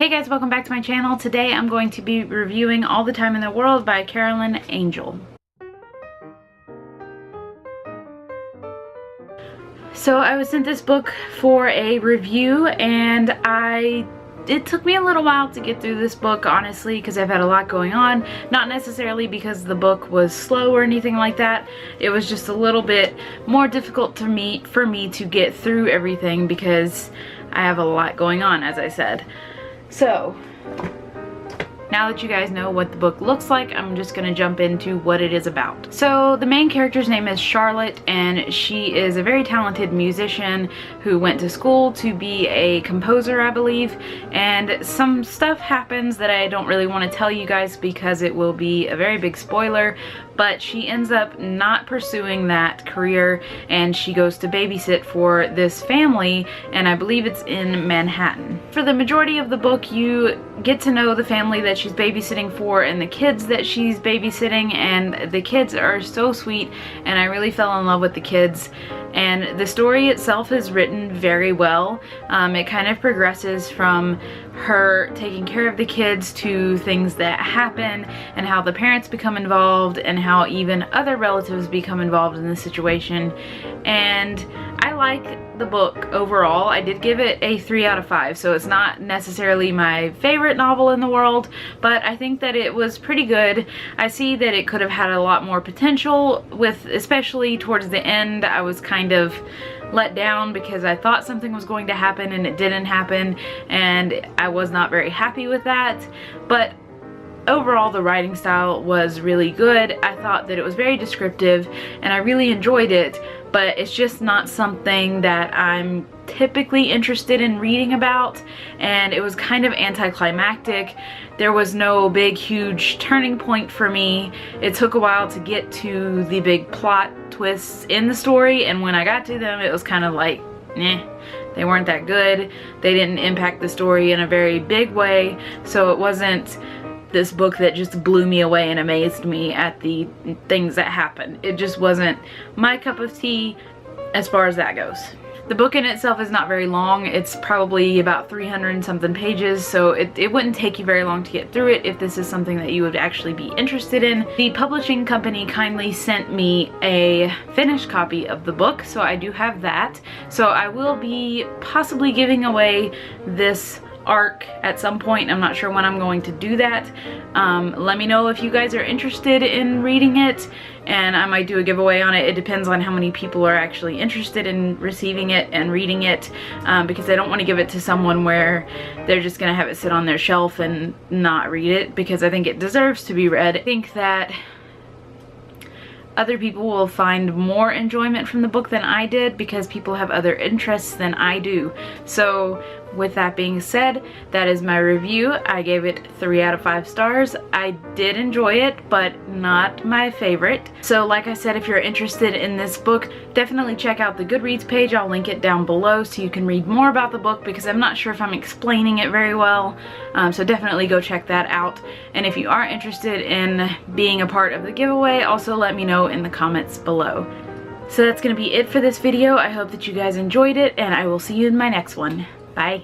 Hey guys, welcome back to my channel. Today I'm going to be reviewing All the Time in the World by Caroline Angel. So I was sent this book for a review and it took me a little while to get through this book, honestly, because I've had a lot going on. Not necessarily because the book was slow or anything like that. It was just a little bit more difficult for me to get through everything because I have a lot going on, as I said. So, now that you guys know what the book looks like, I'm just going to jump into what it is about. So the main character's name is Charlotte, and she is a very talented musician who went to school to be a composer, I believe, and some stuff happens that I don't really want to tell you guys because it will be a very big spoiler, but she ends up not pursuing that career and she goes to babysit for this family, and I believe it's in Manhattan. For the majority of the book, you get to know the family that she's babysitting for and the kids that she's babysitting, and the kids are so sweet and I really fell in love with the kids. And the story itself is written very well. It kind of progresses from her taking care of the kids to things that happen and how the parents become involved and how even other relatives become involved in the situation. And I like the book overall. I did give it a 3 out of 5, so it's not necessarily my favorite novel in the world, but I think that it was pretty good. I see that it could have had a lot more potential, with especially towards the end. I was kind of let down because I thought something was going to happen and it didn't happen, and I was not very happy with that. But overall, the writing style was really good. I thought that it was very descriptive and I really enjoyed it, but it's just not something that I'm typically interested in reading about, and it was kind of anticlimactic. There was no big huge turning point for me. It took a while to get to the big plot twists in the story, and when I got to them it was kind of like, they weren't that good. They didn't impact the story in a very big way, so it wasn't this book that just blew me away and amazed me at the things that happened. It just wasn't my cup of tea as far as that goes. The book in itself is not very long. It's probably about 300 and something pages, so it wouldn't take you very long to get through it if this is something that you would actually be interested in. The publishing company kindly sent me a finished copy of the book, so I do have that. So I will be possibly giving away this arc at some point. I'm not sure when I'm going to do that. Let me know if you guys are interested in reading it, and I might do a giveaway on it. It depends on how many people are actually interested in receiving it and reading it, because I don't want to give it to someone where they're just gonna have it sit on their shelf and not read it, because I think it deserves to be read. I think that other people will find more enjoyment from the book than I did because people have other interests than I do. So with that being said, that is my review. I gave it 3 out of 5 stars. I did enjoy it, but not my favorite. So like I said, if you're interested in this book, definitely check out the Goodreads page. I'll link it down below so you can read more about the book, because I'm not sure if I'm explaining it very well. So definitely go check that out. And if you are interested in being a part of the giveaway, also let me know in the comments below. So that's going to be it for this video. I hope that you guys enjoyed it, and I will see you in my next one. Bye.